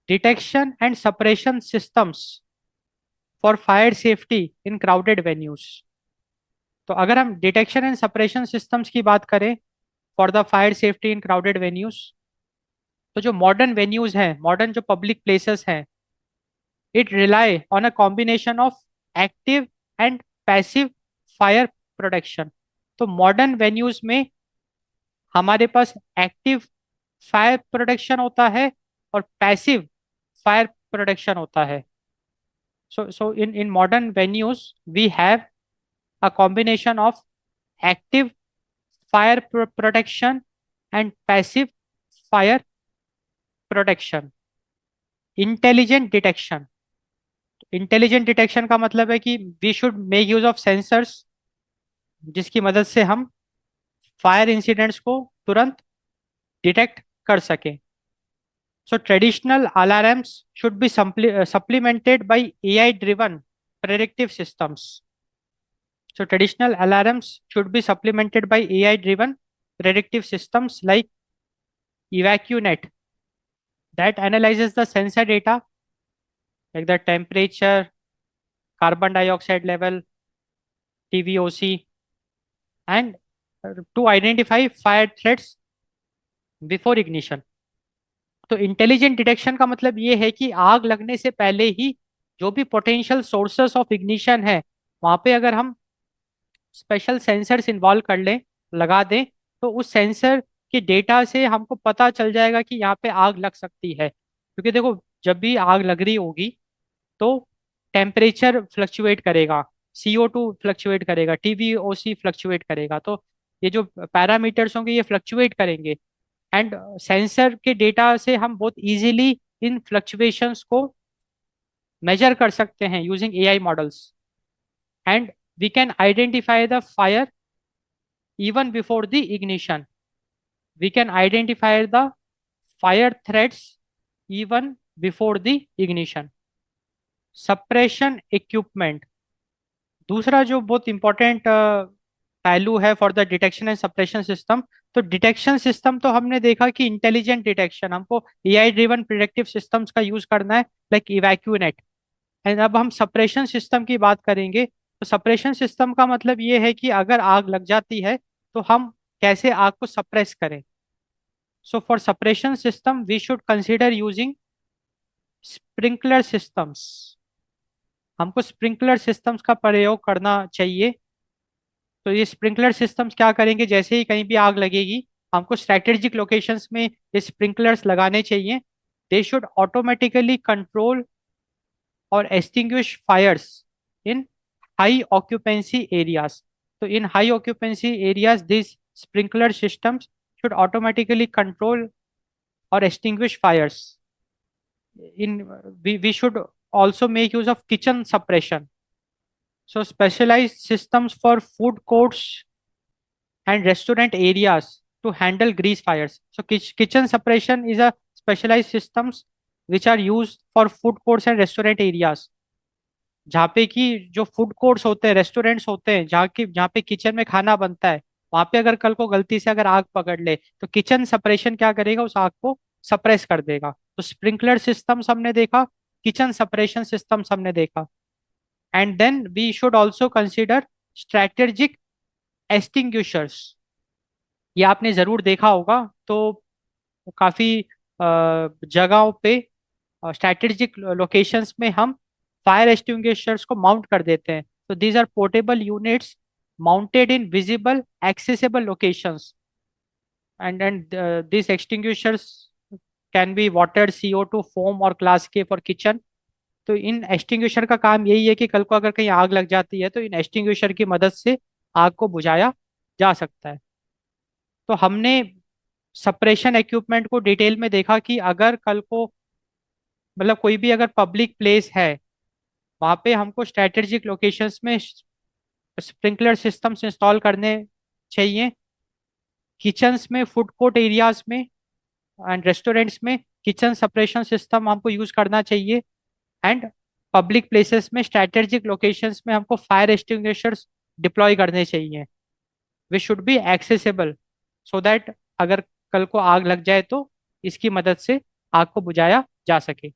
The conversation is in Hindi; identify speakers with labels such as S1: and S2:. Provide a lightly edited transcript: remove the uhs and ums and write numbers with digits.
S1: Detection and suppression systems for fire safety in crowded venues. तो अगर हम डिटेक्शन एंड सपरेशन सिस्टम्स की बात करें for the fire safety in crowded venues, तो जो मॉडर्न वेन्यूज हैं, मॉडर्न जो पब्लिक प्लेसेस हैं, it rely on a combination of active and passive fire protection. तो मॉडर्न वेन्यूज में हमारे पास एक्टिव फायर प्रोटेक्शन होता है और पैसिव फायर प्रोटेक्शन होता है। So in modern venues, we have a combination of active fire protection and passive fire protection. Intelligent detection, intelligent detection का मतलब है कि we should make use of sensors जिसकी मदद से हम फायर इंसिडेंट्स को तुरंत डिटेक्ट कर सकें। सो traditional alarms should be supplemented by AI driven predictive systems. So traditional alarms should be supplemented by AI driven predictive systems like EvacueNet that analyzes the sensor data like the temperature, carbon dioxide level, TVOC, and to identify fire threats before ignition. तो इंटेलिजेंट डिटेक्शन का मतलब ये है कि आग लगने से पहले ही जो भी पोटेंशियल सोर्सेस ऑफ इग्निशन है वहां पे अगर हम स्पेशल सेंसर्स इन्वॉल्व कर लें, लगा दें, तो उस सेंसर के डेटा से हमको पता चल जाएगा कि यहाँ पे आग लग सकती है। क्योंकि देखो, जब भी आग लग रही होगी तो टेम्परेचर फ्लक्चुएट करेगा, CO2 फ्लक्चुएट करेगा, TVOC फ्लक्चुएट करेगा। तो ये जो पैरामीटर्स होंगे ये फ्लक्चुएट करेंगे, एंड सेंसर के डेटा से हम बहुत इजीली इन फ्लक्चुएशंस को मेजर कर सकते हैं using AI models, and we can identify the fire even before the ignition. We can identify the fire threats even before the ignition. Suppression equipment, दूसरा जो बहुत इंपॉर्टेंट पहलू है for the detection and suppression system. तो डिटेक्शन सिस्टम तो हमने देखा कि इंटेलिजेंट डिटेक्शन, हमको AI ड्रिवन प्रिडिक्टिव सिस्टम्स का यूज करना है लाइक इवैक्यूनेट। एंड अब हम सप्रेशन सिस्टम की बात करेंगे। तो सप्रेशन सिस्टम का मतलब ये है कि अगर आग लग जाती है तो हम कैसे आग को सप्रेस करें। So for suppression system we should consider using sprinkler systems. हमको स्प्रिंकलर सिस्टम्स का प्रयोग करना चाहिए। तो ये स्प्रिंकलर सिस्टम्स क्या करेंगे, जैसे ही कहीं भी आग लगेगी हमको स्ट्रेटेजिक लोकेशंस में ये स्प्रिंकलर्स लगाने चाहिए। दे शुड ऑटोमेटिकली कंट्रोल और extinguish fires in high occupancy areas. So in high occupancy areas, these sprinkler systems should automatically control or extinguish fires. We should also make use of kitchen suppression. So specialized systems for food courts and restaurant areas to handle grease fires. So kitchen suppression is a specialized systems which are used for food courts and restaurant areas, जहाँ पे कि जो फूड कोर्ट्स होते हैं, रेस्टोरेंट्स होते हैं, जहाँ पे किचन में खाना बनता है, वहां पे अगर कल को गलती से अगर आग पकड़ ले तो किचन सप्रेशन क्या करेगा, उस आग को सप्रेस कर देगा। तो स्प्रिंकलर सिस्टम्स हमने देखा, किचन सप्रेशन सिस्टम्स हमने देखा, and then we should also consider strategic extinguishers. ये आपने जरूर देखा होगा। तो काफी जगहों पे स्ट्रेटेजिक लोकेशंस में हम फायर एक्सटिंग्विशर्स को माउंट कर देते हैं। तो these are portable units mounted in visible accessible locations, and this extinguishers can be water, CO2, foam और क्लास के फॉर किचन। तो इन एक्सटिंग्विशर का काम यही है कि कल को अगर कहीं आग लग जाती है तो इन एक्सटिंग्विशर की मदद से आग को बुझाया जा सकता है। तो हमने सप्रेशन इक्विपमेंट को डिटेल में देखा कि अगर कल को मतलब कोई भी अगर पब्लिक प्लेस है वहां पे हमको स्ट्रेटेजिक लोकेशंस में स्प्रिंकलर सिस्टम्स इंस्टॉल करने चाहिए। किचन्स में, फूड कोर्ट एरियाज में एंड रेस्टोरेंट्स में किचन सप्रेशन सिस्टम हमको यूज करना चाहिए, एंड पब्लिक प्लेसेस में स्ट्रेटेजिक लोकेशंस में हमको फायर एक्सटिंग्विशर्स डिप्लॉय करने चाहिए। We should be accessible so that अगर कल को आग लग जाए तो इसकी मदद से आग को बुझाया जा सके।